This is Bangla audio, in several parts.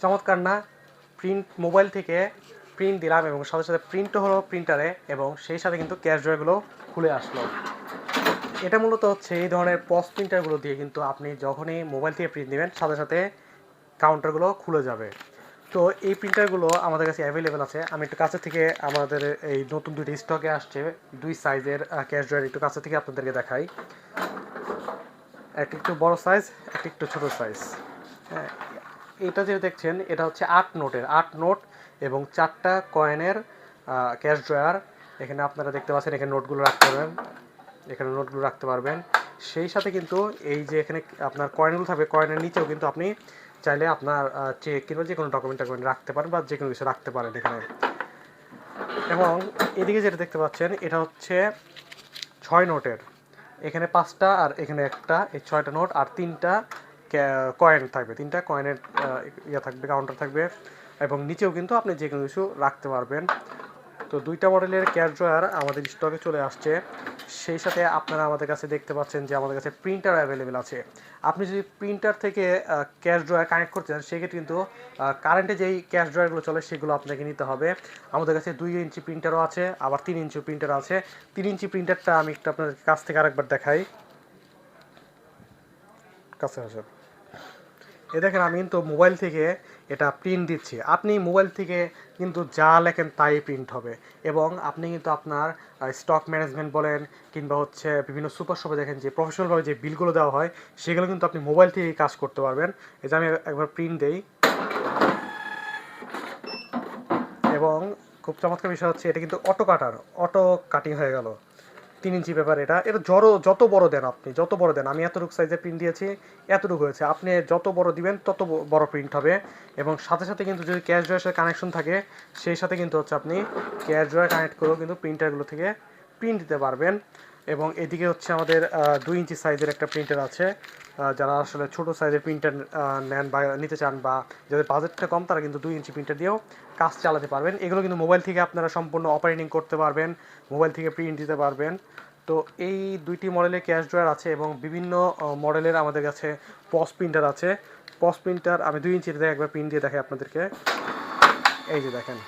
চমৎকার না? প্রিন্ট মোবাইল থেকে প্রিন্ট দিলাম এবং সাথে সাথে প্রিন্টও হলো প্রিন্টারে এবং সেই সাথে কিন্তু ক্যাশ ড্রয়ারগুলো খুলে আসলো। এটা মূলত হচ্ছে এই ধরনের পস প্রিন্টারগুলো দিয়ে কিন্তু আপনি যখনই মোবাইল থেকে প্রিন্ট দিবেন সাথে সাথে কাউন্টারগুলো খুলে যাবে। তো এই প্রিন্টারগুলো আমাদের কাছে অ্যাভেলেবেল আছে। আমি একটু কাছে থেকে আমাদের এই নতুন দুটি স্টকে আসছে 2 সাইজের ক্যাশ ড্রয়ার একটু কাছে থেকে আপনাদেরকে দেখাই। একটা একটু বড় সাইজ, একটা একটু ছোট সাইজ। হ্যাঁ, এটা যে দেখছেন এটা হচ্ছে 8 নোট এবং 4টা কয়েনের ক্যাশ ড্রয়ার। এখানে আপনারা দেখতে পাচ্ছেন এখানে নোটগুলো রাখতে পারবেন, এখানে নোটগুলো রাখতে পারবেন। সেই সাথে কিন্তু এই যে এখানে আপনার কয়েনগুলো থাকবে, কয়েনের নিচেও কিন্তু আপনি চাইলে আপনার চেক কিংবা যে কোনো ডকুমেন্ট রাখতে পারেন বা যে কোনো কিছু রাখতে পারেন এখানে। এবং এদিকে যেটা দেখতে পাচ্ছেন এটা হচ্ছে 6 নোটের, এখানে 5টা আর এখানে একটা, এই 6টা নোট আর 3টা কয়েন থাকবে, 3টা কয়েনের ইয়ে থাকবে, কাউন্টার থাকবে এবং নিচেও কিন্তু আপনি যে কোনো কিছু রাখতে পারবেন। তো 2টা মডেলের ক্যাশ ড্রয়ার আমাদের স্টকে চলে আসছে। সেই সাথে আপনারা আমাদের কাছে দেখতে পাচ্ছেন যে আমাদের কাছে প্রিন্টার অ্যাভেলেবেল আছে। আপনি যদি প্রিন্টার থেকে ক্যাশ ড্রয়ার কানেক্ট করতে চান সেক্ষেত্রে কিন্তু কারেন্টে যেই ক্যাশ ড্রয়ারগুলো চলে সেগুলো আপনাকে নিতে হবে। আমাদের কাছে 2 ইঞ্চি প্রিন্টারও আছে, আবার 3 ইঞ্চি প্রিন্টার আছে। 3 ইঞ্চি প্রিন্টারটা আমি একটু আপনাদের কাছ থেকে আরেকবার দেখাই, কাছে আসেন। এ দেখেন আমি কিন্তু মোবাইল থেকে এটা প্রিন্ট দিচ্ছি। আপনি মোবাইল থেকে কিন্তু যা লেখেন তাই প্রিন্ট হবে এবং আপনি কিন্তু আপনার স্টক ম্যানেজমেন্ট বলেন কিংবা হচ্ছে বিভিন্ন সুপার শপে দেখেন যে প্রফেশনালভাবে যে বিলগুলো দেওয়া হয় সেগুলো কিন্তু আপনি মোবাইল থেকেই কাজ করতে পারবেন। এই যে আমি একবার প্রিন্ট দেই এবং খুব চমৎকার বিষয় হচ্ছে এটা কিন্তু অটো কাটিং হয়ে গেল। 3 ইঞ্চি পেপার, এটা যত বড় দেন, আপনি যত বড় দেন, আমি এতটুকু সাইজে প্রিন্ট দিয়েছি, এতটুকু হয়েছে, আপনি যত বড় দিবেন তত বড় প্রিন্ট হবে। এবং সাথে সাথে কিন্তু যদি ক্যাশ ড্রয়ারের সাথে কানেকশন থাকে সেই সাথে কিন্তু হচ্ছে আপনি ক্যাশ ড্রয়ার কানেক্ট করেও কিন্তু প্রিন্টারগুলো থেকে প্রিন্ট দিতে পারবেন। এবং এদিকে হচ্ছে আমাদের 2 ইঞ্চি সাইজের একটা প্রিন্টার আছে। যারা আসলে ছোটো সাইজের প্রিন্টার নেন বা নিতে চান বা যাদের বাজেটটা কম তারা কিন্তু 2 ইঞ্চি প্রিন্টার দিয়েও কাজ চালাতে পারবেন। এগুলো কিন্তু মোবাইল থেকে আপনারা সম্পূর্ণ অপারেটিং করতে পারবেন, মোবাইল থেকে প্রিন্ট দিতে পারবেন। তো এই 2টি মডেলের ক্যাশ ড্রয়ার আছে এবং বিভিন্ন মডেলের আমাদের কাছে পস প্রিন্টার আছে। পস প্রিন্টার আমি 2 ইঞ্চিতে একবার প্রিন্ট দিয়ে দেখাই আপনাদেরকে। এই যে দেখেন,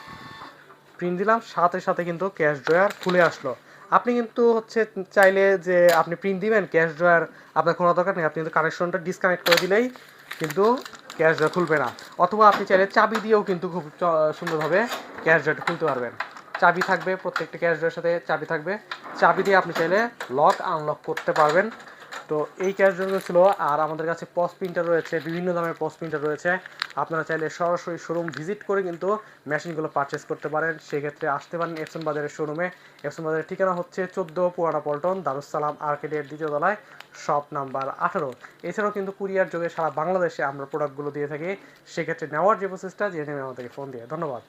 প্রিন্ট দিলাম, সাথে সাথে কিন্তু ক্যাশ ড্রয়ার খুলে আসলো। আপনি কিন্তু হচ্ছে চাইলে যে আপনি প্রিন্ট দিবেন ক্যাশ ড্রয়ার আপনার কোনো দরকার নেই, আপনি কিন্তু কানেকশনটা ডিসকানেক্ট করে দিলেই কিন্তু ক্যাশ ড্রয়ার খুলবে না। অথবা আপনি চাইলে চাবি দিয়েও কিন্তু খুব সুন্দরভাবে ক্যাশ ড্রয়ারটা খুলতে পারবেন। চাবি থাকবে, প্রত্যেকটা ক্যাশ ড্রয়ারের সাথে চাবি থাকবে, চাবি দিয়ে আপনি চাইলে লক আনলক করতে পারবেন। তো এই ক্যাশ ড্রয়ারগুলো ছিল। আর আমাদের কাছে পস প্রিন্টার রয়েছে, বিভিন্ন দামের পস প্রিন্টার রয়েছে। আপনারা চাইলে সরাসরি শোরুম ভিজিট করে কিন্তু মেশিনগুলো পারচেস করতে পারেন। সেক্ষেত্রে আসতে পারেন এফএম বাজারের শোরুমে। এফএম বাজারের ঠিকানা হচ্ছে 14 পুরানা পল্টন, দারুসালাম আর্কেডের 2য় তলায়, শপ নাম্বার 18। এছাড়াও কিন্তু কুরিয়ার যোগে সারা বাংলাদেশে আমরা প্রোডাক্টগুলো দিয়ে থাকি। সেক্ষেত্রে নেওয়ার যে প্রসেসটা জেনে নেবেন আমাদেরকে ফোন দিয়ে। ধন্যবাদ।